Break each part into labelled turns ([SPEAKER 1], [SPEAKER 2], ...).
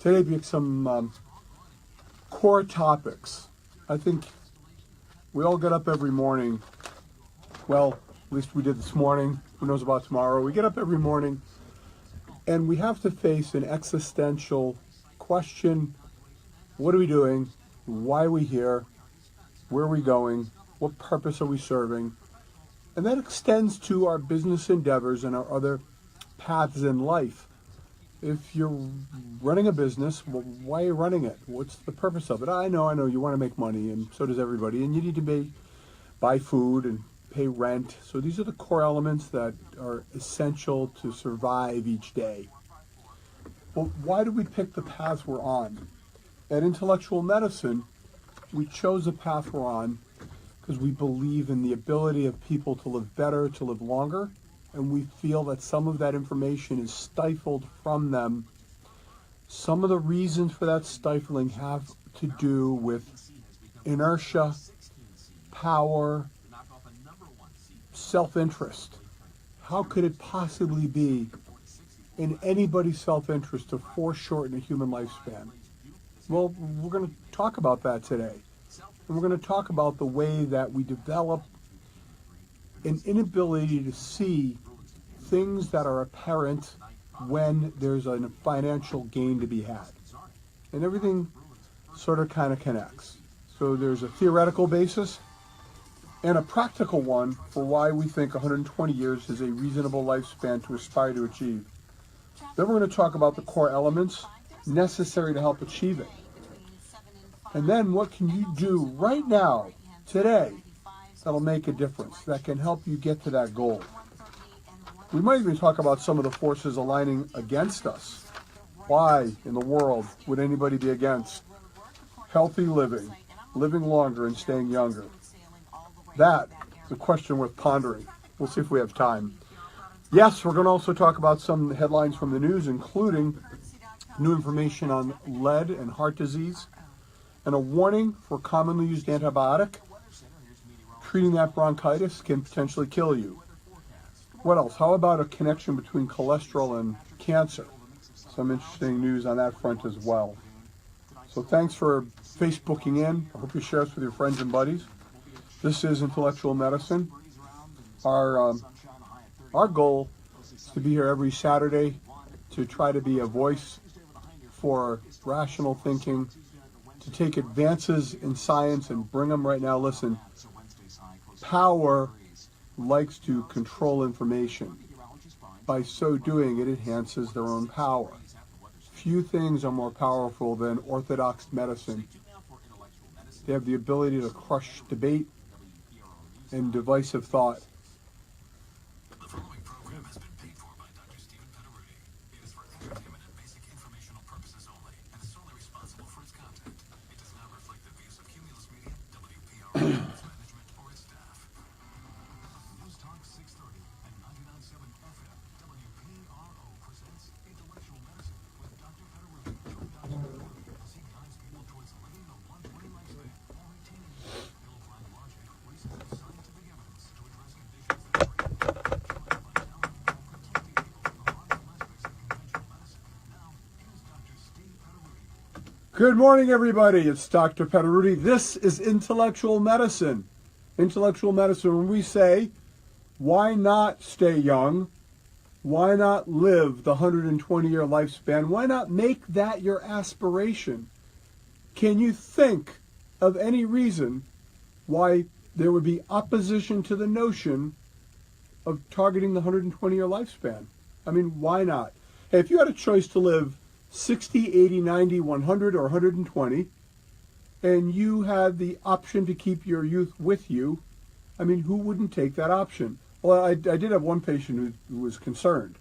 [SPEAKER 1] Today be some core topics. I think we all get up every morning. Well, at least we did this morning. Who knows about tomorrow? We get up every morning and we have to face an existential question. What are we doing? Why are we here? Where are we going? What purpose are we serving? And that extends to our business endeavors and our other paths in life. If you're running a business, well, why are you running it? What's the purpose of it? I know, you want to make money, and so does everybody, and you need to buy food and pay rent. So these are the core elements that are essential to survive each day. Well, why do we pick the paths we're on? At Intellectual Medicine, we chose the path we're on because we believe in the ability of people to live better, to live longer, and we feel that some of that information is stifled from them. Some of the reasons for that stifling have to do with inertia, power, self-interest. How could it possibly be in anybody's self-interest to foreshorten a human lifespan? Well, we're going to talk about that today. And we're going to talk about the way that we develop an inability to see things that are apparent when there's a financial gain to be had. And everything sort of kind of connects. So there's a theoretical basis and a practical one for why we think 120 years is a reasonable lifespan to aspire to achieve. Then we're going to talk about the core elements necessary to help achieve it. And then what can you do right now, today, that'll make a difference, that can help you get to that goal. We might even talk about some of the forces aligning against us. Why in the world would anybody be against healthy living, living longer and staying younger? That's a question worth pondering. We'll see if we have time. Yes, we're going to also talk about some headlines from the news, including new information on lead and heart disease, and a warning for commonly used antibiotic. Treating that bronchitis can potentially kill you. What else? How about a connection between cholesterol and cancer? Some interesting news on that front as well. So thanks for Facebooking in. I hope you share us with your friends and buddies. This is Intellectual Medicine. Our goal is to be here every Saturday to try to be a voice for rational thinking, to take advances in science and bring them right now. Listen, power likes to control information. By so doing, it enhances their own power. Few things are more powerful than orthodox medicine. They have the ability to crush debate and divisive thought.
[SPEAKER 2] The following program has been paid for by Dr. Stephen Petteruti. It is for entertainment and basic informational purposes only, and is solely responsible for its content. It does not reflect the views of Cumulus Media, WPRO, its management, or its staff. News Talk 630 and 99.7 FM, WPRO presents Intellectual Medicine with Dr. Petteruti. Join Dr. Petteruti as he guides people towards living a 120 lifespan while retaining youth. He'll apply logic, reason, and scientific evidence to address conditions that are killing vitality while protecting people from the harmful aspects of conventional medicine. Now, here's Dr. Steve Petteruti.
[SPEAKER 1] Good morning, everybody. It's Dr. Petteruti. This is Intellectual Medicine. Intellectual Medicine, when we say, why not stay young? Why not live the 120-year lifespan? Why not make that your aspiration? Can you think of any reason why there would be opposition to the notion of targeting the 120-year lifespan? I mean, why not? Hey, if you had a choice to live 60, 80, 90, 100, or 120, and you had the option to keep your youth with you, I mean, who wouldn't take that option? Well, I did have one patient who was concerned.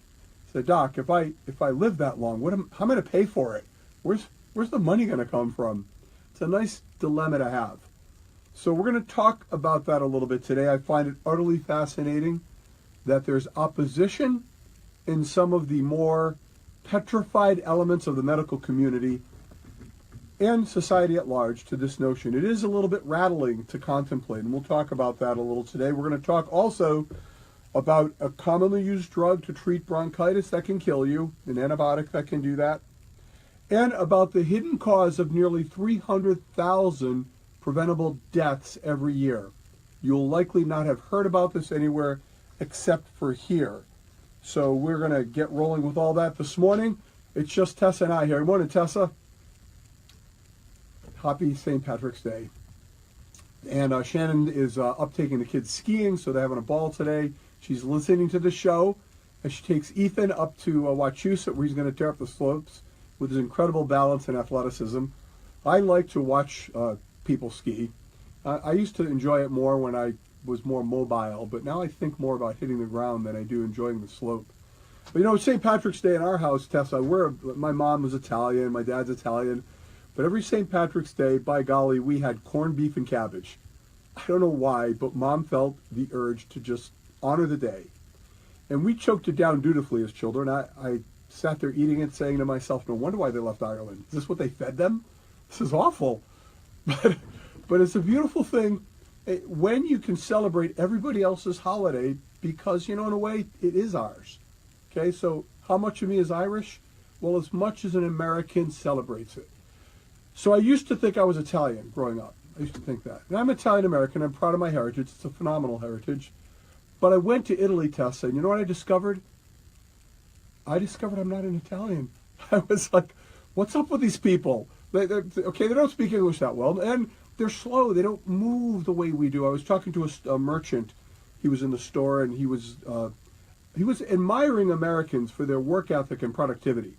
[SPEAKER 1] He said, Doc, if I live that long, how am I going to pay for it? Where's the money going to come from? It's a nice dilemma to have. So we're going to talk about that a little bit today. I find it utterly fascinating that there's opposition in some of the more petrified elements of the medical community and society at large to this notion. It is a little bit rattling to contemplate, and we'll talk about that a little today. We're going to talk also about a commonly used drug to treat bronchitis that can kill you, an antibiotic that can do that, and about the hidden cause of nearly 300,000 preventable deaths every year. You'll likely not have heard about this anywhere except for here. So we're going to get rolling with all that this morning. It's just Tessa and I here. Good morning, Tessa. Happy St. Patrick's Day. And Shannon is up taking the kids skiing, so they're having a ball today. She's listening to the show as she takes Ethan up to Wachusett, where he's going to tear up the slopes with his incredible balance and athleticism. I like to watch people ski. I used to enjoy it more when I was more mobile, but now I think more about hitting the ground than I do enjoying the slope. But you know, St. Patrick's Day in our house, Tessa, my mom was Italian, my dad's Italian, but every St. Patrick's Day, by golly, we had corned beef and cabbage. I don't know why, but Mom felt the urge to just honor the day. And we choked it down dutifully as children. I sat there eating it, saying to myself, no wonder why they left Ireland. Is this what they fed them? This is awful. But it's a beautiful thing when you can celebrate everybody else's holiday because, you know, in a way, it is ours. Okay, so how much of me is Irish? Well, as much as an American celebrates it. So I used to think I was Italian growing up. I used to think that. And I'm Italian-American. I'm proud of my heritage. It's a phenomenal heritage. But I went to Italy, Tessa, and you know what I discovered? I discovered I'm not an Italian. I was like, what's up with these people? They don't speak English that well, and they're slow. They don't move the way we do. I was talking to a merchant. He was in the store, and he was admiring Americans for their work ethic and productivity.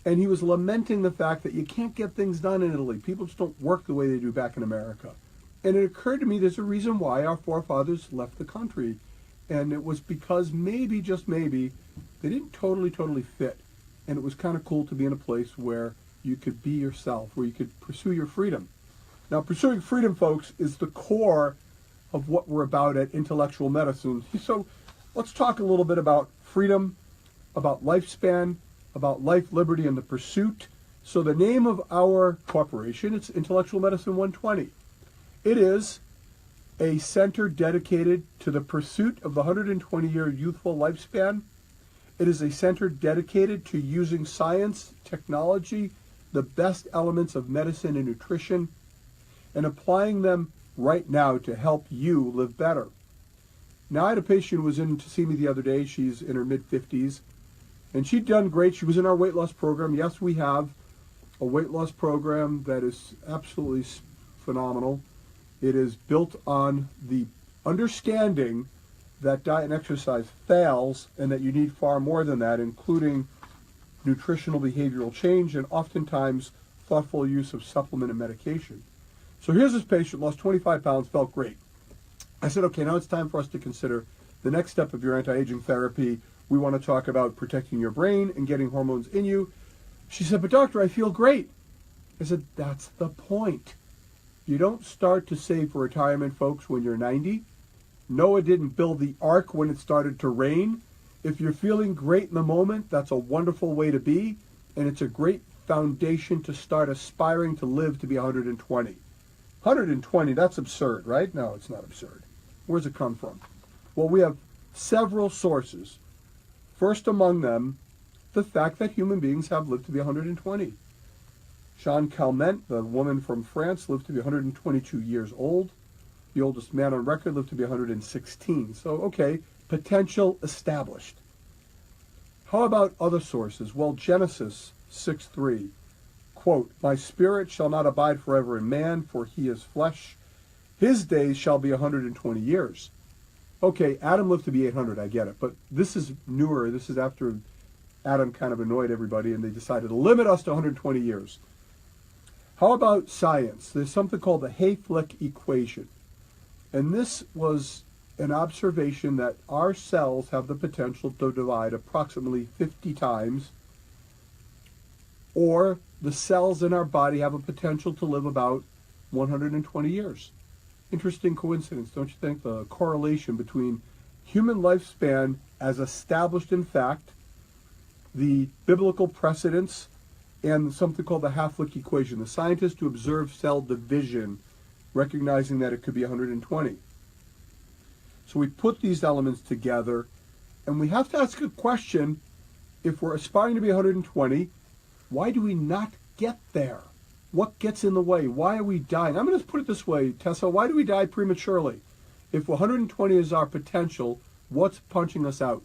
[SPEAKER 1] And he was lamenting the fact that you can't get things done in Italy. People just don't work the way they do back in America. And it occurred to me there's a reason why our forefathers left the country. And it was because maybe, just maybe, they didn't totally fit. And it was kind of cool to be in a place where you could be yourself, where you could pursue your freedom. Now, pursuing freedom, folks, is the core of what we're about at Intellectual Medicine. So let's talk a little bit about freedom, about lifespan, about life, liberty, and the pursuit. So the name of our corporation, it's Intellectual Medicine 120. It is a center dedicated to the pursuit of the 120-year youthful lifespan. It is a center dedicated to using science, technology, the best elements of medicine and nutrition, and applying them right now to help you live better. Now, I had a patient who was in to see me the other day. She's in her mid-50s, and she'd done great. She was in our weight loss program. Yes, we have a weight loss program that is absolutely phenomenal. It is built on the understanding that diet and exercise fails and that you need far more than that, including nutritional behavioral change and oftentimes thoughtful use of supplement and medication. So here's this patient, lost 25 pounds, felt great. I said, okay, now it's time for us to consider the next step of your anti-aging therapy. We want to talk about protecting your brain and getting hormones in you. She said, but doctor, I feel great. I said, that's the point. You don't start to save for retirement, folks, when you're 90. Noah didn't build the ark when it started to rain. If you're feeling great in the moment, that's a wonderful way to be, and it's a great foundation to start aspiring to live to be 120. 120, that's absurd, right? No, it's not absurd. Where's it come from? Well, we have several sources. First among them, the fact that human beings have lived to be 120. Jean Calment, the woman from France, lived to be 122 years old. The oldest man on record lived to be 116. So, okay, potential established. How about other sources? Well, Genesis 6:3, quote, my spirit shall not abide forever in man, for he is flesh. His days shall be 120 years. Okay, Adam lived to be 800, I get it. But this is newer. This is after Adam kind of annoyed everybody and they decided to limit us to 120 years. How about science? There's something called the Hayflick equation. And this was an observation that our cells have the potential to divide approximately 50 times, or the cells in our body have a potential to live about 120 years. Interesting coincidence, don't you think? The correlation between human lifespan as established in fact, the biblical precedents, and something called the Hayflick equation. The scientists who observe cell division, recognizing that it could be 120. So we put these elements together, and we have to ask a question. If we're aspiring to be 120, Why do we not get there? What gets in the way? Why are we dying? I'm going to put it this way, Tessa. Why do we die prematurely? If 120 is our potential, what's punching us out?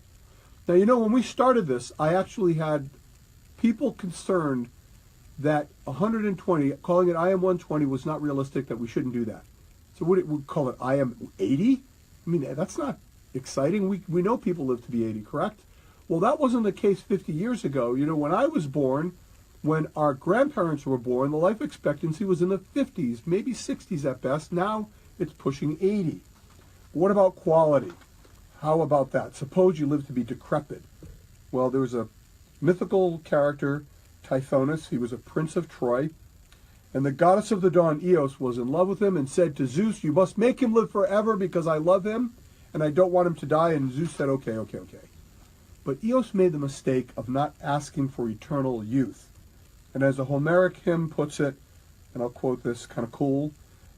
[SPEAKER 1] Now, when we started this, I actually had people concerned that 120, calling it IM 120 was not realistic, that we shouldn't do that. So would we call it IM 80? I mean, that's not exciting. We know people live to be 80, correct? Well, that wasn't the case 50 years ago. When I was born, when our grandparents were born, the life expectancy was in the 50s, maybe 60s at best. Now it's pushing 80. What about quality? How about that? Suppose you live to be decrepit. Well, there was a mythical character, Tithonus. He was a prince of Troy. And the goddess of the dawn, Eos, was in love with him and said to Zeus, "You must make him live forever because I love him and I don't want him to die." And Zeus said, okay. But Eos made the mistake of not asking for eternal youth. And as a Homeric hymn puts it, and I'll quote this, kind of cool,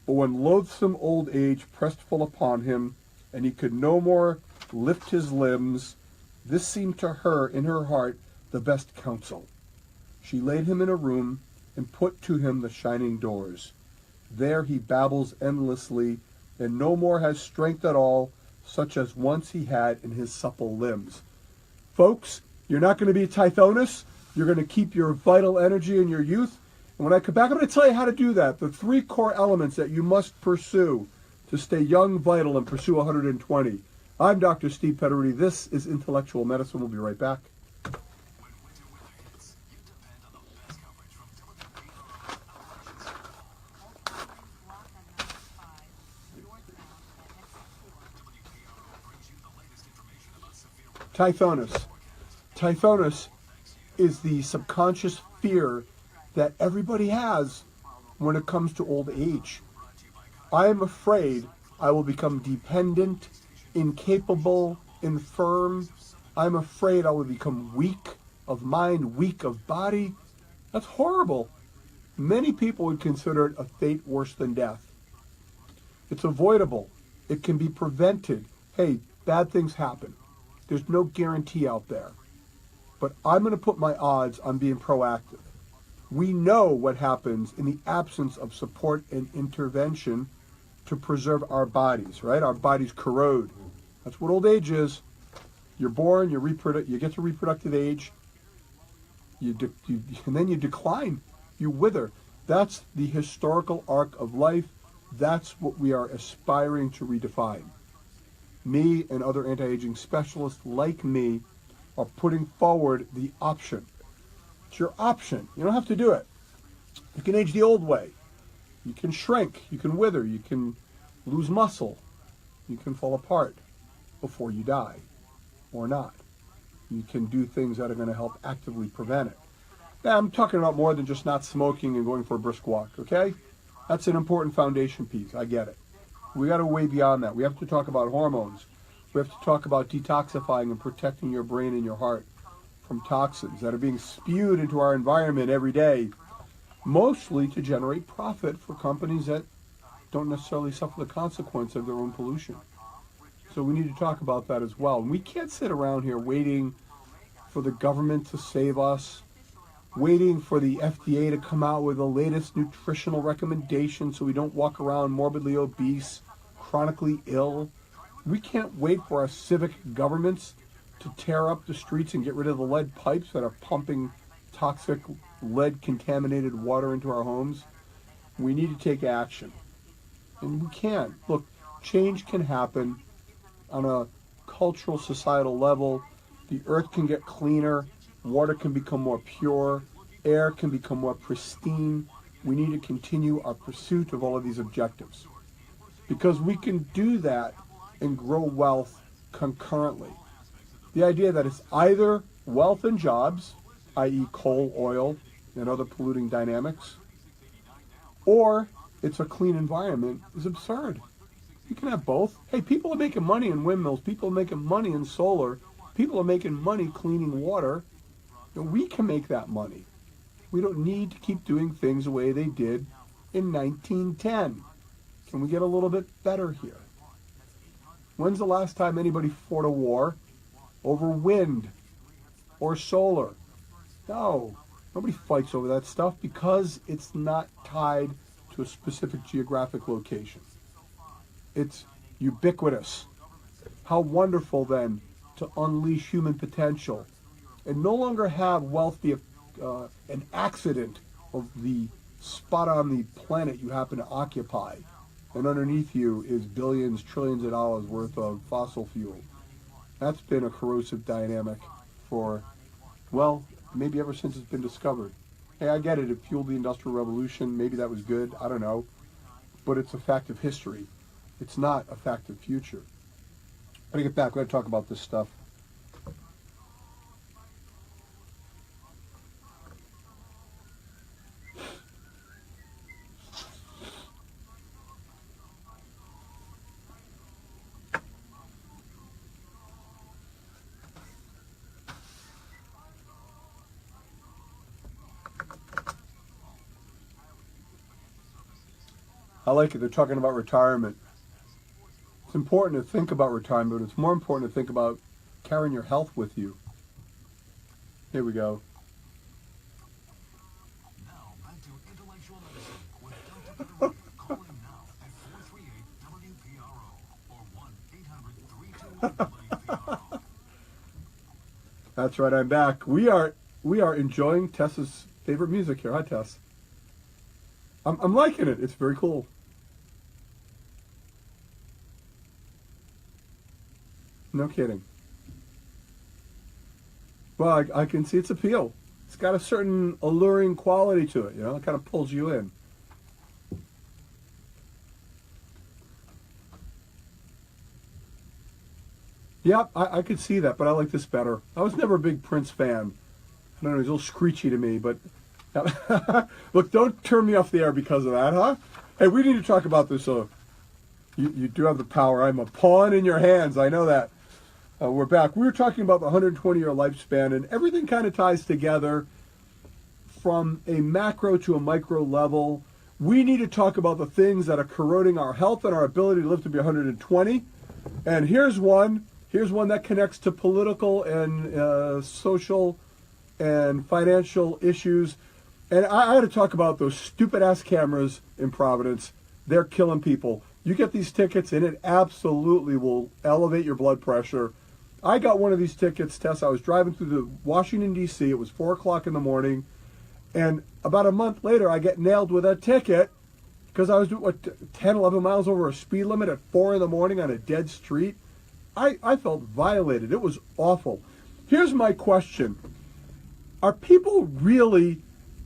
[SPEAKER 1] "But when loathsome old age pressed full upon him, and he could no more lift his limbs, this seemed to her, in her heart, the best counsel. She laid him in a room, and put to him the shining doors. There he babbles endlessly, and no more has strength at all, such as once he had in his supple limbs." Folks, you're not going to be Tithonus. You're going to keep your vital energy and your youth. And when I come back, I'm going to tell you how to do that. The 3 core elements that you must pursue to stay young, vital, and pursue 120. I'm Dr. Steve Petteruti. This is Intellectual Medicine. We'll be right back.
[SPEAKER 2] When winter weather hits, you depend on the best coverage from WPRO WPRO brings you the latest information about severe weather
[SPEAKER 1] Tithonus. Tithonus is the subconscious fear that everybody has when it comes to old age. I am afraid I will become dependent, incapable, infirm. I'm afraid I will become weak of mind, weak of body. That's horrible. Many people would consider it a fate worse than death. It's avoidable. It can be prevented. Hey, bad things happen. There's no guarantee out there. But I'm going to put my odds on being proactive. We know what happens in the absence of support and intervention to preserve our bodies, right? Our bodies corrode. That's what old age is. You're born, you get to reproductive age, and then you decline, you wither. That's the historical arc of life. That's what we are aspiring to redefine. Me and other anti-aging specialists like me are putting forward the option. It's your option. You don't have to do it. You can age the old way. You can shrink. You can wither. You can lose muscle. You can fall apart before you die, or not. You can do things that are going to help actively prevent it. Now, I'm talking about more than just not smoking and going for a brisk walk, okay? That's an important foundation piece. I get it. We got to way beyond that. We have to talk about hormones. We have to talk about detoxifying and protecting your brain and your heart from toxins that are being spewed into our environment every day, mostly to generate profit for companies that don't necessarily suffer the consequence of their own pollution. So we need to talk about that as well. And we can't sit around here waiting for the government to save us, waiting for the FDA to come out with the latest nutritional recommendations so we don't walk around morbidly obese, chronically ill. We can't wait for our civic governments to tear up the streets and get rid of the lead pipes that are pumping toxic lead-contaminated water into our homes. We need to take action. And we can. Look, change can happen on a cultural, societal level. The earth can get cleaner. Water can become more pure. Air can become more pristine. We need to continue our pursuit of all of these objectives, because we can do that and grow wealth concurrently. The idea that it's either wealth and jobs, i.e. coal, oil, and other polluting dynamics, or it's a clean environment is absurd. You can have both. Hey, people are making money in windmills. People are making money in solar. People are making money cleaning water. And we can make that money. We don't need to keep doing things the way they did in 1910. Can we get a little bit better here? When's the last time anybody fought a war over wind or solar? No. Nobody fights over that stuff because it's not tied to a specific geographic location. It's ubiquitous. How wonderful then to unleash human potential and no longer have wealth be an accident of the spot on the planet you happen to occupy, and underneath you is billions, trillions of dollars worth of fossil fuel. That's been a corrosive dynamic for, well, maybe ever since it's been discovered. Hey, I get it. It fueled the Industrial Revolution. Maybe that was good. I don't know. But it's a fact of history. It's not a fact of future. I'm going to get back. We're going to talk about this stuff. I like it. They're talking about retirement. It's important to think about retirement, but it's more important to think about carrying your health with you. Here we go.
[SPEAKER 2] Now back to intellectual medicine with Dr. Petteruti. Call in now at 438-WPRO or 1-800-321-WPRO.
[SPEAKER 1] That's right. I'm back. We are enjoying Tessa's favorite music here. Hi, Tess. I'm liking it. It's very cool. No kidding. Well, I can see its appeal. It's got a certain alluring quality to it, you know? It kind of pulls you in. Yep, I could see that, but I like this better. I was never a big Prince fan. I don't know, he's a little screechy to me, but... Look, don't turn me off the air because of that, huh? Hey, we need to talk about this. You do have the power. I'm a pawn in your hands. I know that. We're back. We were talking about the 120-year lifespan, and everything kind of ties together from a macro to a micro level. We need to talk about the things that are corroding our health and our ability to live to be 120. And here's one. Here's one that connects to political and social and financial issues. And I had to talk about those stupid-ass cameras in Providence. They're killing people. You get these tickets, and it absolutely will elevate your blood pressure. I got one of these tickets, Tess. I was driving through the Washington, D.C. It was 4 o'clock in the morning. And about a month later, I get nailed with a ticket because I was doing, 10, 11 miles over a speed limit at 4 in the morning on a dead street. I felt violated. It was awful. Here's my question. Are people really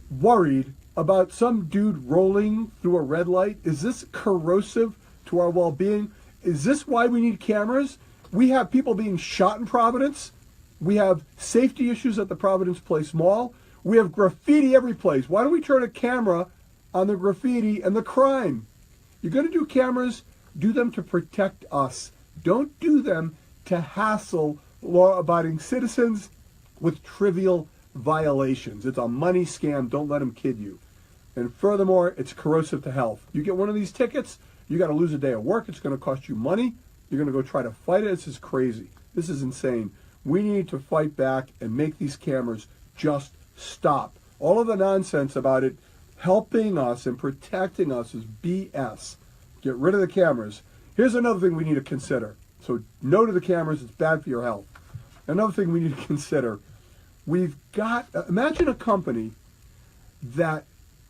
[SPEAKER 1] worried about some dude rolling through a red light? Is this corrosive to our well-being? Is this why we need cameras? We have people being shot in Providence. We have safety issues at the Providence Place Mall. We have graffiti every place. Why don't we turn a camera on the graffiti and the crime? You're going to do cameras, do them to protect us. Don't do them to hassle law-abiding citizens with trivial violations. It's a money scam. Don't let them kid you. And furthermore, it's corrosive to health. You get one of these tickets, you got to lose a day of work. It's going to cost you money. You're going to go try to fight it. This is crazy. This is insane. We need to fight back and make these cameras just stop. All of the nonsense about it helping us and protecting us is BS. Get rid of the cameras. Here's another thing we need to consider. So no to the cameras. It's bad for your health. Another thing we need to consider. We've got, imagine a company that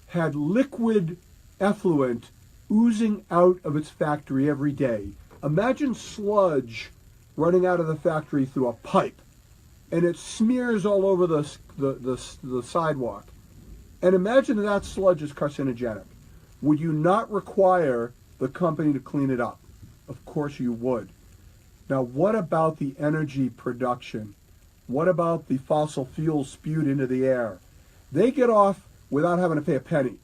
[SPEAKER 1] had liquid effluent oozing out of its factory every day. Imagine sludge running out of the factory through a pipe, and it smears all over the sidewalk. And imagine that sludge is carcinogenic. Would you not require the company to clean it up? Of course you would. Now, what about the energy production? What about the fossil fuels spewed into the air? They get off without having to pay a penny.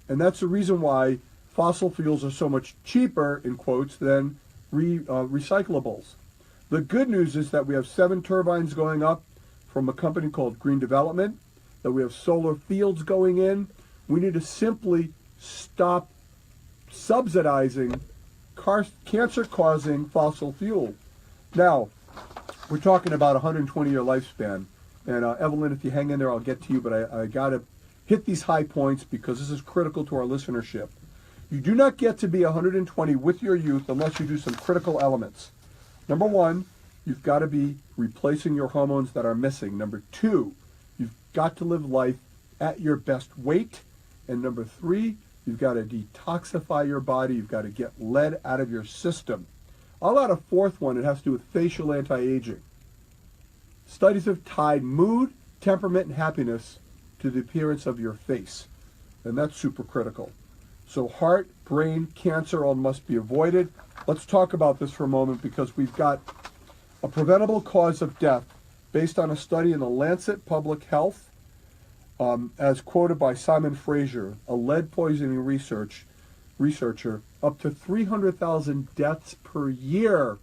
[SPEAKER 1] And that's the reason why fossil fuels are so much cheaper, in quotes, than recyclables. The good news is that we have 7 turbines going up from a company called Green Development, that we have solar fields going in. We need to simply stop subsidizing cancer-causing fossil fuel. Now, we're talking about a 120-year lifespan. And Evelyn, if you hang in there, I'll get to you, but I got to hit these high points because this is critical to our listenership. You do not get to be 120 with your youth unless you do some critical elements. Number one, you've got to be replacing your hormones that are missing. Number two, you've got to live life at your best weight. And number three, you've got to detoxify your body. You've got to get lead out of your system. I'll add a fourth one. It has to do with facial anti-aging. Studies have tied mood, temperament, and happiness to the appearance of your face. And that's super critical. So heart, brain, cancer all must be avoided. Let's talk about this for a moment because we've got a preventable cause of death based on a study in the Lancet Public Health, as quoted by Simon Fraser, a lead poisoning researcher. Up to 300,000 deaths per year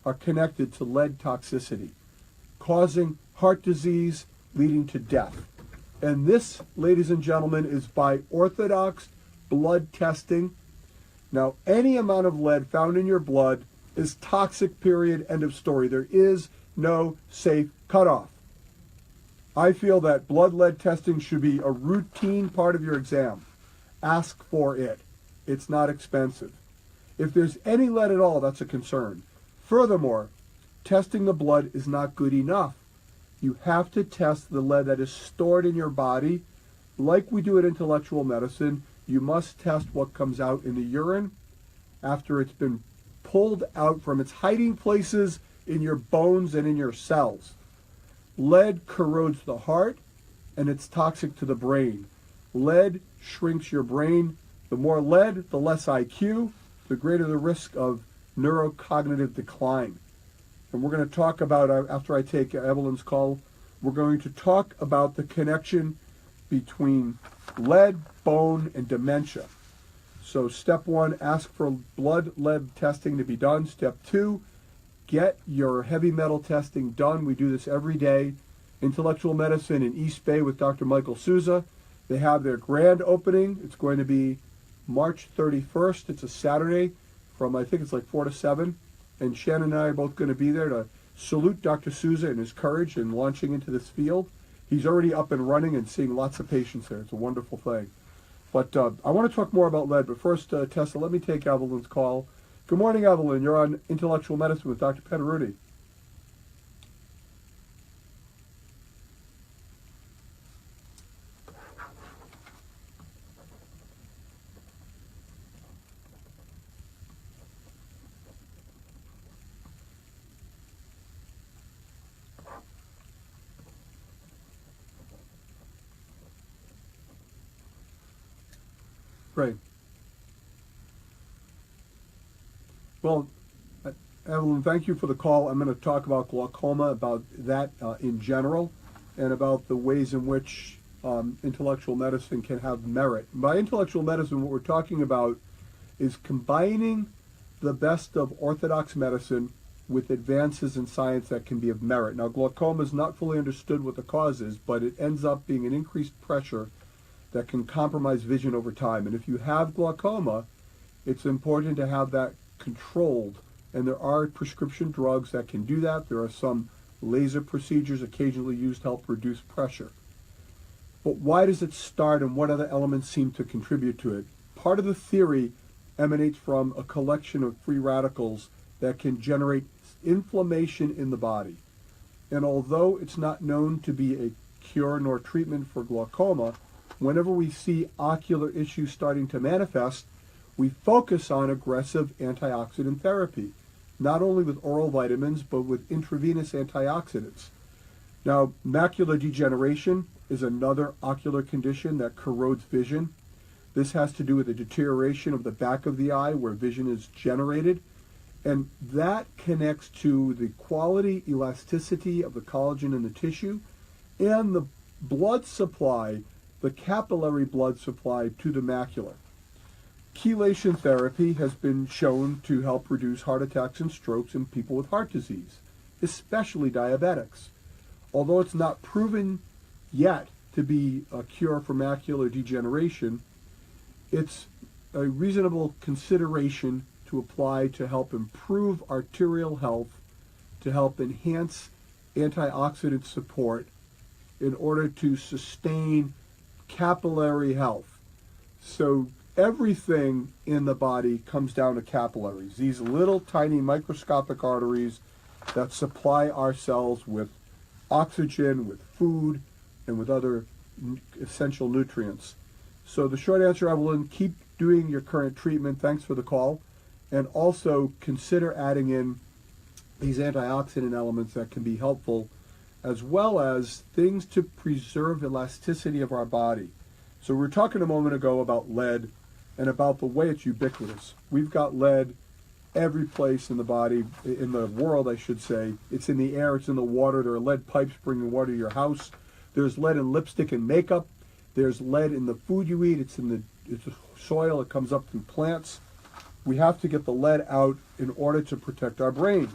[SPEAKER 1] are connected to lead toxicity, causing heart disease, leading to death. And this, ladies and gentlemen, is by orthodox blood testing. Now, any amount of lead found in your blood is toxic, period, end of story. There is no safe cutoff. I feel that blood lead testing should be a routine part of your exam. Ask for it. It's not expensive. If there's any lead at all, that's a concern. Furthermore, testing the blood is not good enough. You have to test the lead that is stored in your body. Like we do at Intellectual Medicine, you must test what comes out in the urine after it's been pulled out from its hiding places in your bones and in your cells. Lead corrodes the heart, and it's toxic to the brain. Lead shrinks your brain. The more lead, the less IQ, the greater the risk of neurocognitive decline. And we're going to talk about, after I take Evelyn's call, we're going to talk about the connection between lead, bone, and dementia. So step one, ask for blood lead testing to be done. Step two, get your heavy metal testing done. We do this every day. Intellectual Medicine in East Bay with Dr. Michael Souza. They have their grand opening. It's going to be March 31st. It's a Saturday from, I think it's like 4 to 7. And Shannon and I are both going to be there to salute Dr. Souza and his courage in launching into this field. He's already up and running and seeing lots of patients there. It's a wonderful thing. But I want to talk more about lead. But first, Tessa, let me take Evelyn's call. Good morning, Evelyn. You're on Intellectual Medicine with Dr. Petteruti. Great. Well, Evelyn, thank you for the call. I'm going to talk about glaucoma, about that in general, and about the ways in which intellectual medicine can have merit. By intellectual medicine, what we're talking about is combining the best of orthodox medicine with advances in science that can be of merit. Now, glaucoma is not fully understood what the cause is, but it ends up being an increased pressure that can compromise vision over time. And if you have glaucoma, it's important to have that controlled. And there are prescription drugs that can do that. There are some laser procedures occasionally used to help reduce pressure. But why does it start, and what other elements seem to contribute to it? Part of the theory emanates from a collection of free radicals that can generate inflammation in the body. And although it's not known to be a cure nor treatment for glaucoma, whenever we see ocular issues starting to manifest, we focus on aggressive antioxidant therapy, not only with oral vitamins, but with intravenous antioxidants. Now, macular degeneration is another ocular condition that corrodes vision. This has to do with the deterioration of the back of the eye where vision is generated, and that connects to the quality, elasticity of the collagen in the tissue and the blood supply, the capillary blood supply to the macula. Chelation therapy has been shown to help reduce heart attacks and strokes in people with heart disease, especially diabetics. Although it's not proven yet to be a cure for macular degeneration, it's a reasonable consideration to apply to help improve arterial health, to help enhance antioxidant support, in order to sustain capillary health. So everything in the body comes down to capillaries, these little tiny microscopic arteries that supply our cells with oxygen, with food, and with other essential nutrients. So the short answer, Evelyn, keep doing your current treatment. Thanks for the call. And also consider adding in these antioxidant elements that can be helpful, as well as things to preserve elasticity of our body. So we were talking a moment ago about lead and about the way it's ubiquitous. We've got lead every place in the body, in the world, I should say. It's in the air, it's in the water. There are lead pipes bringing water to your house. There's lead in lipstick and makeup. There's lead in the food you eat. It's soil. It comes up through plants. We have to get the lead out in order to protect our brain.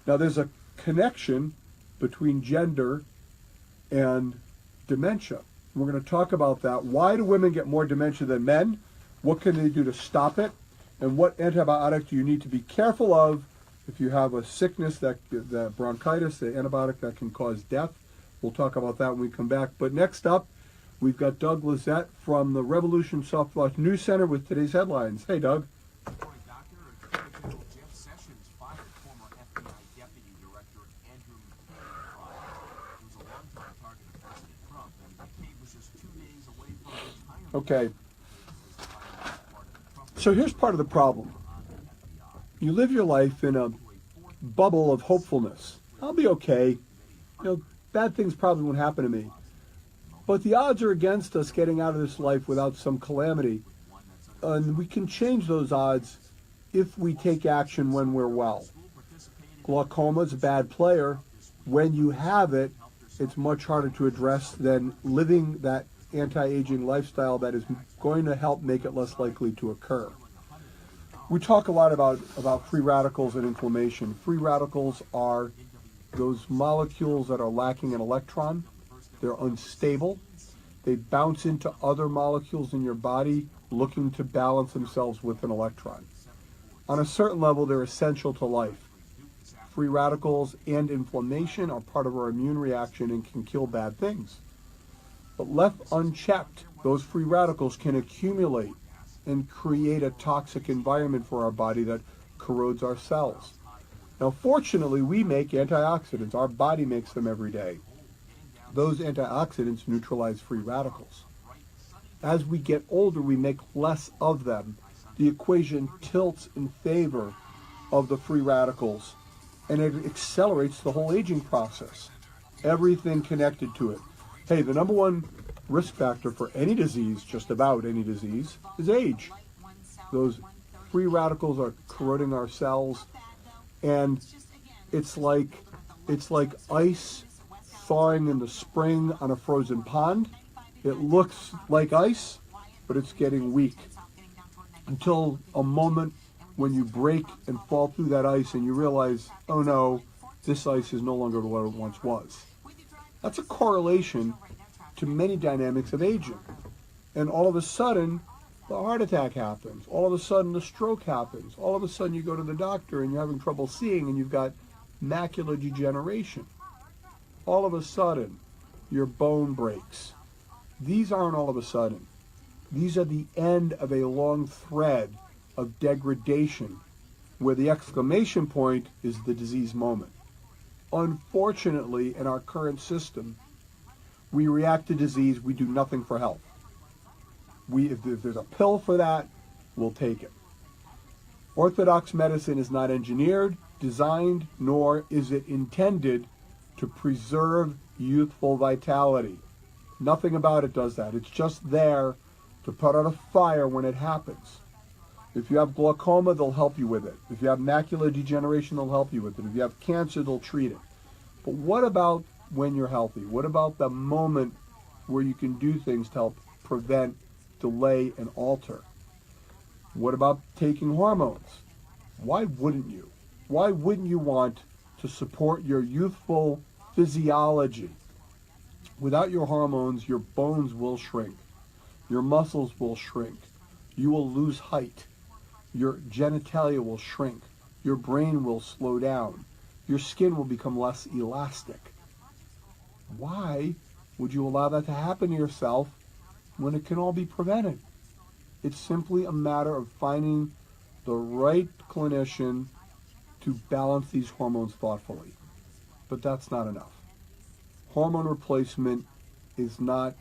[SPEAKER 1] Now, there's a connection between gender and dementia. We're going to talk about that. Why do women get more dementia than men? What can they do to stop it? And what antibiotic do you need to be careful of if you have a sickness, the bronchitis, the antibiotic that can cause death? We'll talk about that when we come back. But next up, we've got Doug Lizette from the Revolution Softwatch News Center with today's headlines. Hey, Doug.
[SPEAKER 3] Good morning, Doctor. Attorney General Jeff Sessions fired former FBI Deputy Director Andrew McCabe, who's a longtime target of President Trump, and McCabe was just 2 days away from retirement.
[SPEAKER 1] Okay. So here's part of the problem. You live your life in a bubble of hopefulness. I'll be okay. Bad things probably won't happen to me. But the odds are against us getting out of this life without some calamity. And we can change those odds if we take action when we're well. Glaucoma is a bad player. When you have it, it's much harder to address than living that anti-aging lifestyle that is going to help make it less likely to occur. We talk a lot about free radicals and inflammation. Free radicals are those molecules that are lacking an electron. They're unstable. They bounce into other molecules in your body looking to balance themselves with an electron. On a certain level, they're essential to life. Free radicals and inflammation are part of our immune reaction and can kill bad things. But left unchecked, those free radicals can accumulate and create a toxic environment for our body that corrodes our cells. Now, fortunately, we make antioxidants. Our body makes them every day. Those antioxidants neutralize free radicals. As we get older, we make less of them. The equation tilts in favor of the free radicals, and it accelerates the whole aging process. Everything connected to it. Hey, the number one risk factor for any disease, just about any disease, is age. Those free radicals are corroding our cells, and it's like ice thawing in the spring on a frozen pond. It looks like ice, but it's getting weak until a moment when you break and fall through that ice and you realize, oh no, this ice is no longer what it once was. That's a correlation to many dynamics of aging. And all of a sudden, the heart attack happens. All of a sudden, the stroke happens. All of a sudden, you go to the doctor and you're having trouble seeing and you've got macular degeneration. All of a sudden, your bone breaks. These aren't all of a sudden. These are the end of a long thread of degradation where the exclamation point is the disease moment. Unfortunately, in our current system, we react to disease, we do nothing for health. If there's a pill for that, we'll take it. Orthodox medicine is not engineered, designed, nor is it intended to preserve youthful vitality. Nothing about it does that. It's just there to put out a fire when it happens. If you have glaucoma, they'll help you with it. If you have macular degeneration, they'll help you with it. If you have cancer, they'll treat it. But what about when you're healthy? What about the moment where you can do things to help prevent, delay, and alter? What about taking hormones? Why wouldn't you? Why wouldn't you want to support your youthful physiology? Without your hormones, your bones will shrink. Your muscles will shrink. You will lose height. Your genitalia will shrink. Your brain will slow down. Your skin will become less elastic. Why Would you allow that to happen to yourself when it can all be prevented? It's simply a matter of finding the right clinician to balance these hormones thoughtfully. But that's not enough. Hormone replacement is not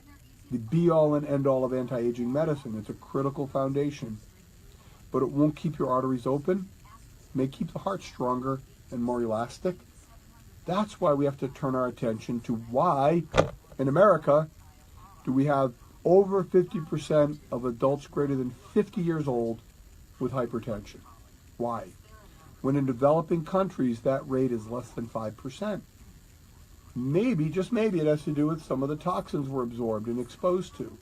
[SPEAKER 1] the be-all and end-all of anti-aging medicine. It's a critical foundation. But it won't keep your arteries open. It may keep the heart stronger and more elastic. That's why we have to turn our attention to why, in America, do we have over 50% of adults greater than 50 years old with hypertension. Why? When in developing countries, that rate is less than 5%. Maybe, just maybe, it has to do with some of the toxins we're absorbed and exposed to.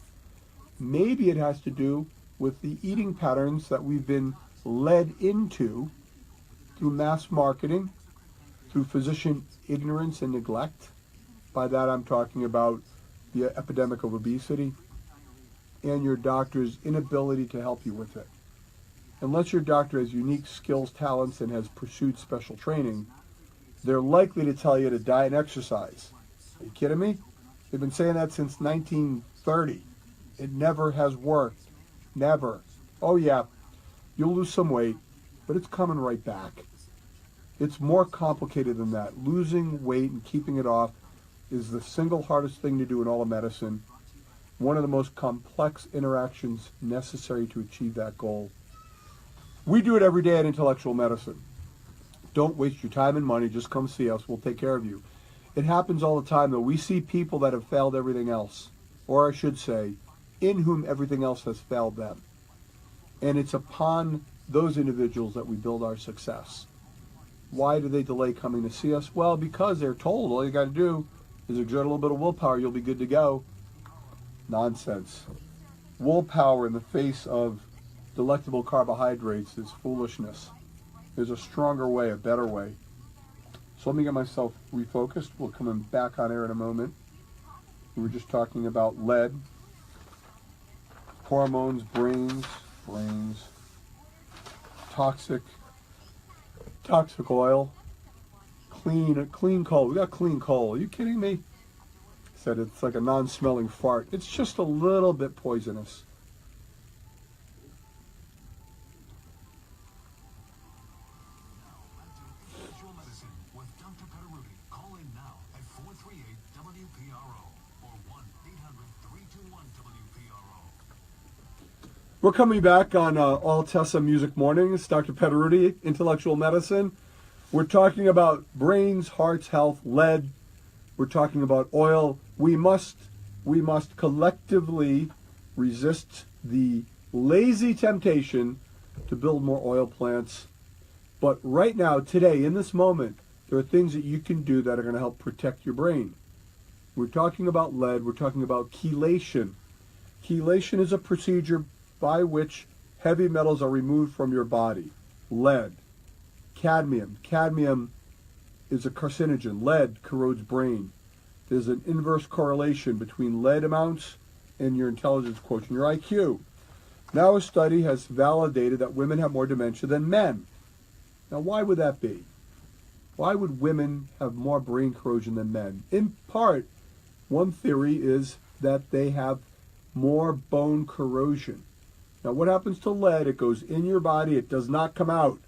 [SPEAKER 1] Maybe it has to do with the eating patterns that we've been led into through mass marketing, through physician ignorance and neglect. By that I'm talking about the epidemic of obesity and your doctor's inability to help you with it. Unless your doctor has unique skills, talents, and has pursued special training, they're likely to tell you to diet and exercise. Are you kidding me? They've been saying that since 1930. It never has worked. Never. Oh yeah, you'll lose some weight, but it's coming right back. It's more complicated than that. Losing weight and keeping it off is the single hardest thing to do in all of medicine. One of the most complex interactions necessary to achieve that goal. We do it every day at Intellectual Medicine. Don't waste your time and money. Just come see us. We'll take care of you. It happens all the time, though. We see people that have failed everything else, or I should say, in whom everything else has failed them. And it's upon those individuals that we build our success. Why do they delay coming to see us? Well, because they're told all you got to do is exert a little bit of willpower, you'll be good to go. Nonsense. Willpower in the face of delectable carbohydrates is foolishness. There's a stronger way, a better way. So let me get myself refocused. We'll come back on air in a moment. We were just talking about lead, hormones, brains, toxic oil, clean coal. We got clean coal. Are you kidding me? Said it's like a non-smelling fart. It's just a little bit poisonous.
[SPEAKER 2] Visual Medicine with Dr. Petteruti. Call in now at 438-WPRO or 1-800-321-WPRO.
[SPEAKER 1] We're coming back on All Tessa Music Mornings. Dr. Petteruti, Intellectual Medicine. We're talking about brains, hearts, health, lead. We're talking about oil. We must collectively resist the lazy temptation to build more oil plants. But right now, today, in this moment, there are things that you can do that are going to help protect your brain. We're talking about lead. We're talking about chelation. Chelation is a procedure by which heavy metals are removed from your body. Lead, cadmium. Cadmium is a carcinogen. Lead corrodes brain. There's an inverse correlation between lead amounts and your intelligence quotient, your IQ. Now a study has validated that women have more dementia than men. Now why would that be? Why would women have more brain corrosion than men? In part, one theory is that they have more bone corrosion. Now what happens to lead? It goes in your body, it does not come out.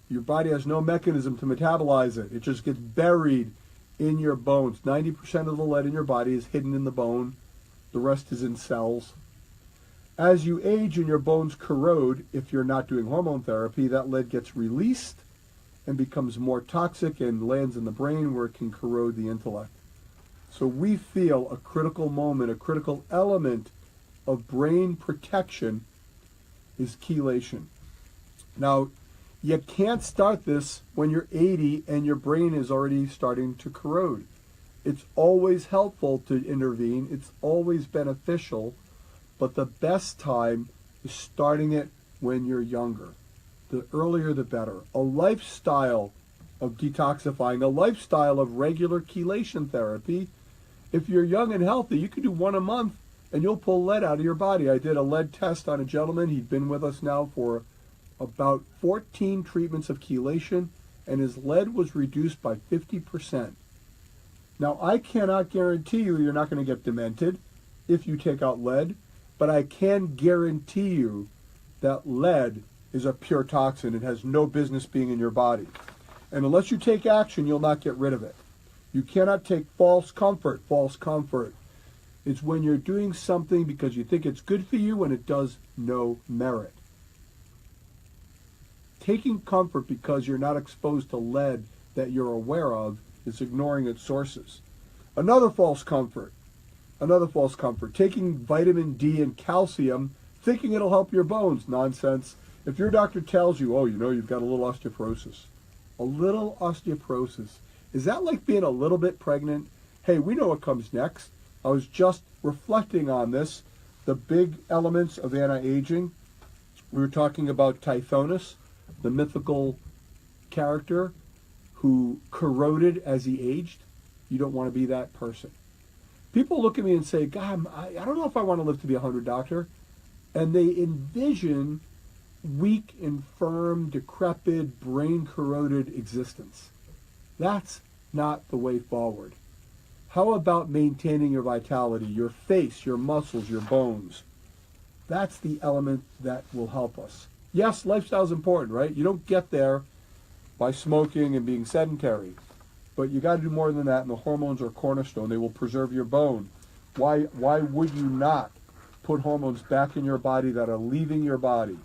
[SPEAKER 1] Your body has no mechanism to metabolize it. It just gets buried in your bones. 90% of the lead in your body is hidden in the bone. The rest is in cells. As you age and your bones corrode, if you're not doing hormone therapy, that lead gets released and becomes more toxic and lands in the brain where it can corrode the intellect. So we feel a critical moment, a critical element of brain protection is chelation. Now, you can't start this when you're 80 and your brain is already starting to corrode. It's always helpful to intervene. It's always beneficial. But the best time is starting it when you're younger. The earlier, the better. A lifestyle of detoxifying, a lifestyle of regular chelation therapy. If you're young and healthy, you can do one a month and you'll pull lead out of your body. I did a lead test on a gentleman. He'd been with us now for about 14 treatments of chelation, and his lead was reduced by 50%. Now, I cannot guarantee you you're not going to get demented if you take out lead, but I can guarantee you that lead is a pure toxin. It has no business being in your body. And unless you take action, you'll not get rid of it. You cannot take false comfort. False comfort. It's when you're doing something because you think it's good for you and it does no merit. Taking comfort because you're not exposed to lead that you're aware of is ignoring its sources. Another false comfort. Taking vitamin D and calcium thinking it'll help your bones. Nonsense. If your doctor tells you, oh, you've got a little osteoporosis. A little osteoporosis. Is that like being a little bit pregnant? Hey, we know what comes next. I was just reflecting on this. The big elements of anti-aging. We were talking about Tithonus, the mythical character who corroded as he aged. You don't want to be that person. People look at me and say, God, I don't know if I want to live to be 100, doctor. And they envision weak, infirm, decrepit, brain-corroded existence. That's not the way forward. How about maintaining your vitality, your face, your muscles, your bones? That's the element that will help us. Yes, lifestyle is important, right? You don't get there by smoking and being sedentary. But you got to do more than that, and the hormones are a cornerstone. They will preserve your bone. Why would you not put hormones back in your body that are leaving your body?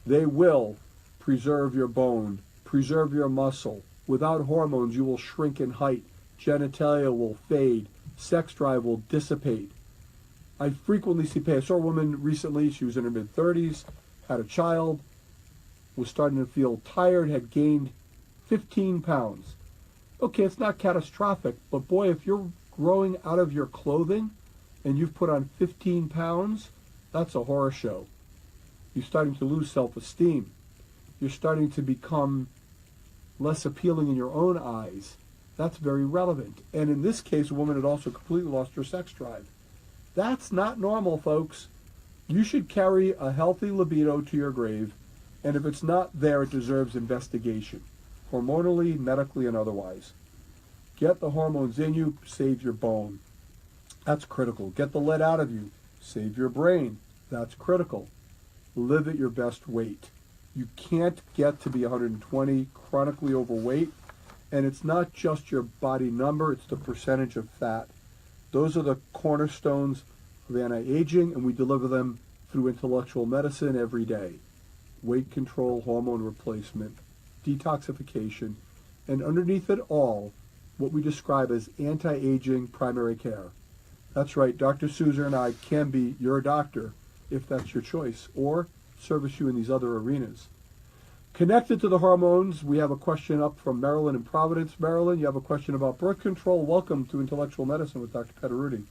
[SPEAKER 1] They will preserve your bone, preserve your muscle. Without hormones, you will shrink in height. Genitalia will fade. Sex drive will dissipate. I frequently I saw a woman recently, she was in her mid-30s, had a child, was starting to feel tired, had gained 15 pounds. Okay, it's not catastrophic, but boy, if you're growing out of your clothing and you've put on 15 pounds, that's a horror show. You're starting to lose self-esteem. You're starting to become less appealing in your own eyes. That's very relevant. And in this case, a woman had also completely lost her sex drive. That's not normal, folks. You should carry a healthy libido to your grave, and if it's not there, it deserves investigation, hormonally, medically, and otherwise. Get the hormones in you, save your bone. That's critical. Get the lead out of you, save your brain. That's critical. Live at your best weight. You can't get to be 120 chronically overweight, and it's not just your body number, it's the percentage of fat. Those are the cornerstones of anti-aging, and we deliver them through intellectual medicine every day. Weight control, hormone replacement, detoxification, and underneath it all, what we describe as anti-aging primary care. That's right, Dr. Souza and I can be your doctor if that's your choice, or service you in these other arenas. Connected to the hormones, we have a question up from Marilyn in Providence. Marilyn, you have a question about birth control. Welcome to Intellectual Medicine with Dr. Petteruti.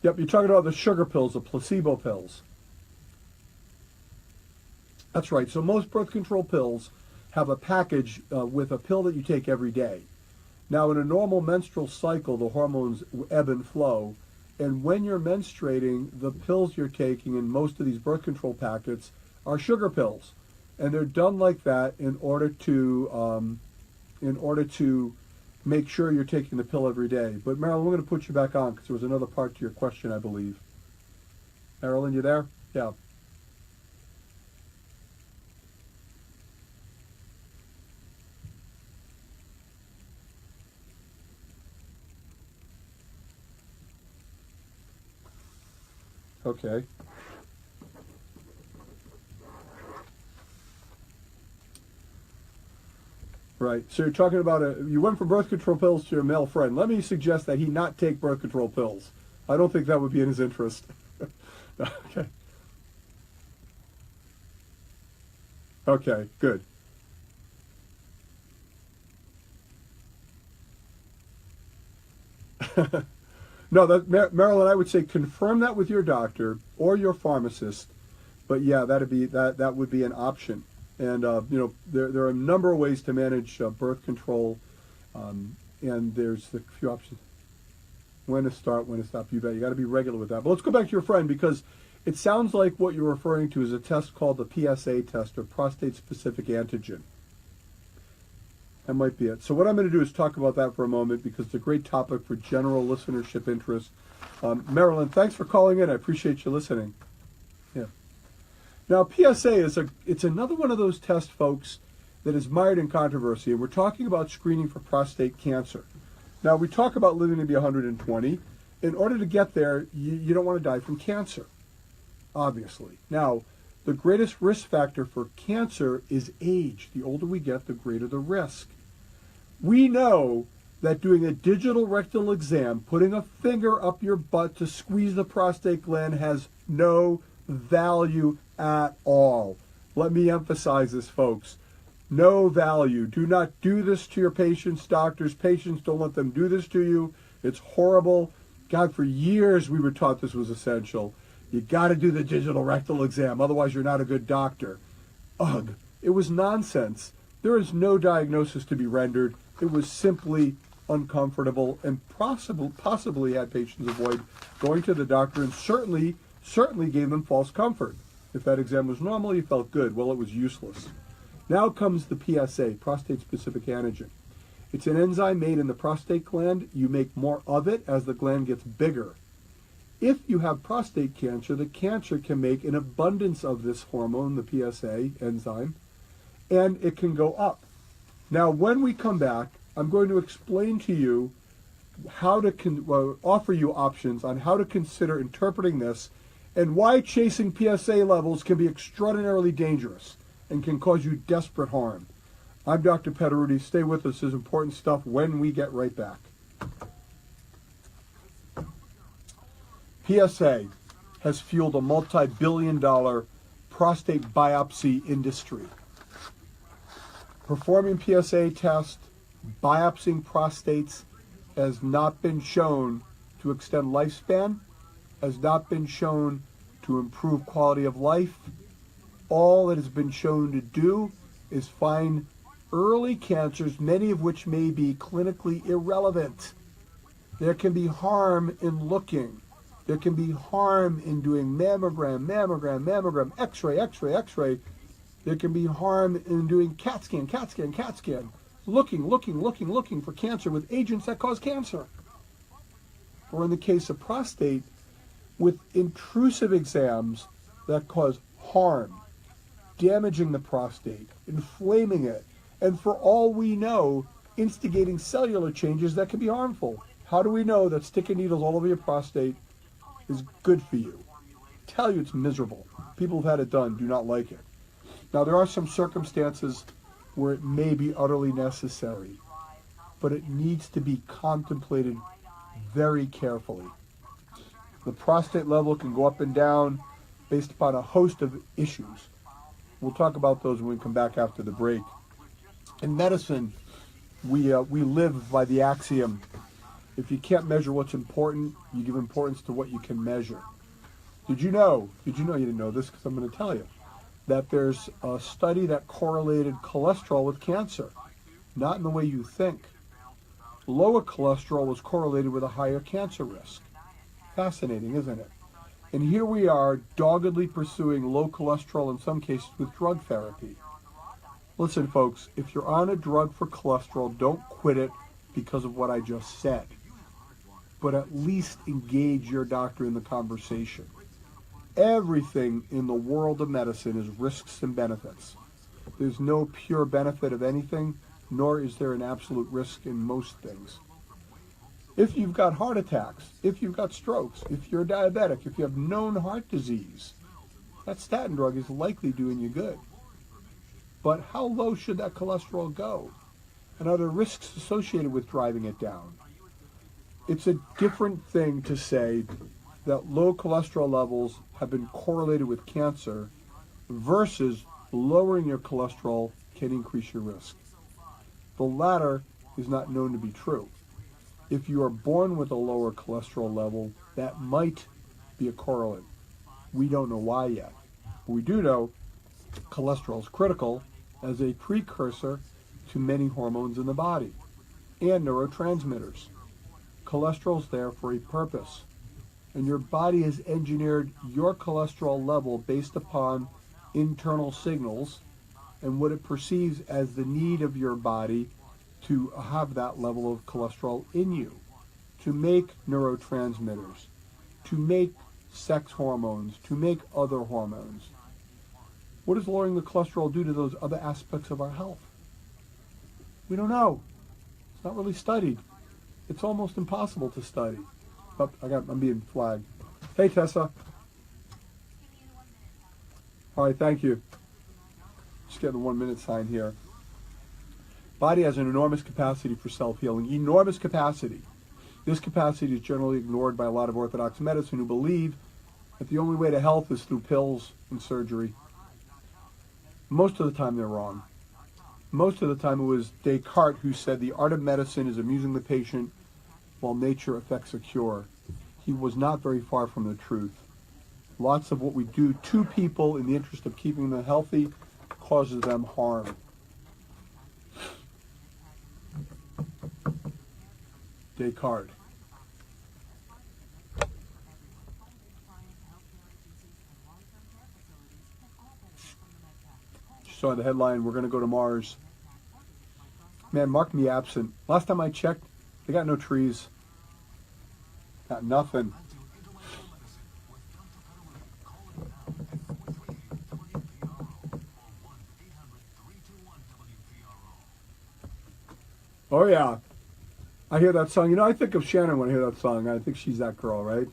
[SPEAKER 1] Yep, you're talking about the sugar pills, the placebo pills. That's right. So most birth control pills have a package with a pill that you take every day. Now, in a normal menstrual cycle, the hormones ebb and flow. And when you're menstruating, the pills you're taking in most of these birth control packets are sugar pills. And they're done like that in order to make sure you're taking the pill every day. But Marilyn, we're going to put you back on because there was another part to your question, I believe. Marilyn, you there? Yeah. Okay. Right. So you're talking about you went from birth control pills to your male friend. Let me suggest that he not take birth control pills. I don't think that would be in his interest. Okay. Okay, good. No, Marilyn, I would say confirm that with your doctor or your pharmacist. But yeah, that would be an option. And there are a number of ways to manage birth control, and there's a few options. When to start, when to stop, you bet. You got to be regular with that. But let's go back to your friend, because it sounds like what you're referring to is a test called the PSA test, or prostate-specific antigen. That might be it. So what I'm going to do is talk about that for a moment, because it's a great topic for general listenership interest. Marilyn, thanks for calling in. I appreciate you listening. Yeah. Now, PSA it's another one of those tests, folks, that is mired in controversy, and we're talking about screening for prostate cancer. Now, we talk about living to be 120. In order to get there, you don't want to die from cancer, obviously. Now, the greatest risk factor for cancer is age. The older we get, the greater the risk. We know that doing a digital rectal exam, putting a finger up your butt to squeeze the prostate gland, has no value at all. Let me emphasize this, folks. No value. Do not do this to your patients, doctors. Patients, don't let them do this to you. It's horrible. God, for years we were taught this was essential. You got to do the digital rectal exam, otherwise you're not a good doctor. Ugh. It was nonsense. There is no diagnosis to be rendered. It was simply uncomfortable, and possibly had patients avoid going to the doctor, and certainly gave them false comfort. If that exam was normal, you felt good. Well, it was useless. Now comes the PSA, prostate-specific antigen. It's an enzyme made in the prostate gland. You make more of it as the gland gets bigger. If you have prostate cancer, the cancer can make an abundance of this hormone, the PSA enzyme, and it can go up. Now, when we come back, I'm going to explain to you how to offer you options on how to consider interpreting this, and why chasing PSA levels can be extraordinarily dangerous and can cause you desperate harm. I'm Dr. Petteruti. Stay with us. This is important stuff when we get right back. PSA has fueled a multi-billion-dollar prostate biopsy industry. Performing PSA tests, biopsying prostates, has not been shown to extend lifespan, has not been shown to improve quality of life. All it has been shown to do is find early cancers, many of which may be clinically irrelevant. There can be harm in looking. There can be harm in doing mammogram, x-ray. There can be harm in doing CAT scan, looking for cancer with agents that cause cancer. Or in the case of prostate, with intrusive exams that cause harm, damaging the prostate, inflaming it, and for all we know, instigating cellular changes that can be harmful. How do we know that sticking needles all over your prostate is good for you? I tell you, it's miserable. People who've had it done do not like it. Now, there are some circumstances where it may be utterly necessary, but it needs to be contemplated very carefully. The prostate level can go up and down based upon a host of issues. We'll talk about those when we come back after the break. In medicine, we live by the axiom, if you can't measure what's important, you give importance to what you can measure. Did you know, you didn't know this because I'm going to tell you, that there's a study that correlated cholesterol with cancer? Not in the way you think. Lower cholesterol was correlated with a higher cancer risk. Fascinating, isn't it? And here we are doggedly pursuing low cholesterol, in some cases with drug therapy. Listen, folks, if you're on a drug for cholesterol, don't quit it because of what I just said. But at least engage your doctor in the conversation. Everything in the world of medicine is risks and benefits. There's no pure benefit of anything, nor is there an absolute risk in most things. If you've got heart attacks, if you've got strokes, if you're diabetic, if you have known heart disease, that statin drug is likely doing you good. But how low should that cholesterol go? And are there risks associated with driving it down? It's a different thing to say that low cholesterol levels have been correlated with cancer versus lowering your cholesterol can increase your risk. The latter is not known to be true. If you are born with a lower cholesterol level, that might be a correlate. We don't know why yet. But we do know cholesterol is critical as a precursor to many hormones in the body and neurotransmitters. Cholesterol's there for a purpose. And your body has engineered your cholesterol level based upon internal signals and what it perceives as the need of your body to have that level of cholesterol in you, to make neurotransmitters, to make sex hormones, to make other hormones. What does lowering the cholesterol do to those other aspects of our health? We don't know. It's not really studied. It's almost impossible to study. Oh, I'm being flagged. Hey, Tessa. All right, thank you. Just getting the 1 minute sign here. Body has an enormous capacity for self-healing. Enormous capacity. This capacity is generally ignored by a lot of Orthodox medicine who believe that the only way to health is through pills and surgery. Most of the time they're wrong. Most of the time it was Descartes who said the art of medicine is amusing the patient while nature effects a cure. He was not very far from the truth. Lots of what we do to people in the interest of keeping them healthy causes them harm. Descartes. Saw the headline, we're going to go to Mars. Man, mark me absent. Last time I checked, they got no trees. Got nothing. Oh yeah. I hear that song. You know, I think of Shannon when I hear that song. I think she's that girl, right?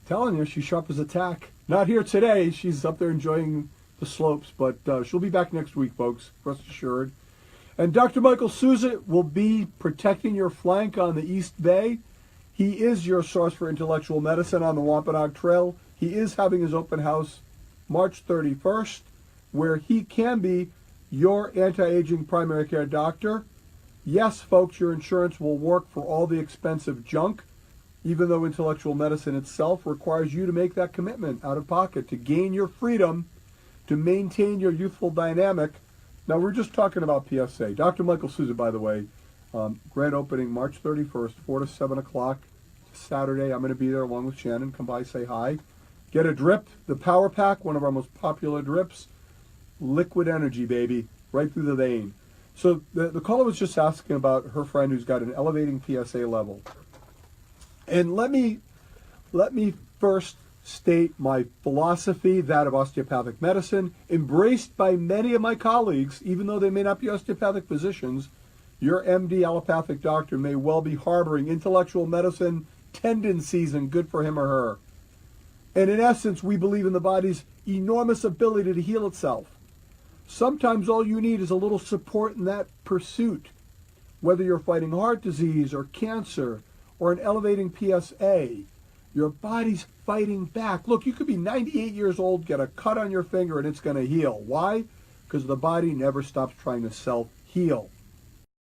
[SPEAKER 1] Telling you, she's sharp as a tack. Not here today. She's up there enjoying the slopes, but she'll be back next week, folks. Rest assured. And Dr. Michael Souza will be protecting your flank on the East Bay. He is your source for intellectual medicine on the Wampanoag Trail. He is having his open house March 31st, where he can be your anti-aging primary care doctor. Yes, folks, your insurance will work for all the expensive junk, even though intellectual medicine itself requires you to make that commitment out of pocket to gain your freedom, to maintain your youthful dynamic. Now, we're just talking about PSA. Dr. Michael Souza, by the way, grand opening March 31st, 4 to 7 o'clock, Saturday. I'm going to be there along with Shannon. Come by, say hi. Get a drip, the Power Pack, one of our most popular drips. Liquid energy, baby, right through the vein. So the caller was just asking about her friend who's got an elevating PSA level. And let me first state my philosophy, that of osteopathic medicine, embraced by many of my colleagues, even though they may not be osteopathic physicians. Your MD allopathic doctor may well be harboring intellectual medicine tendencies, and good for him or her. And in essence, we believe in the body's enormous ability to heal itself. Sometimes all you need is a little support in that pursuit, whether you're fighting heart disease or cancer or an elevating PSA. Your body's fighting back. Look, you could be 98 years old, get a cut on your finger, and it's going to heal. Why? Because the body never stops trying to self-heal.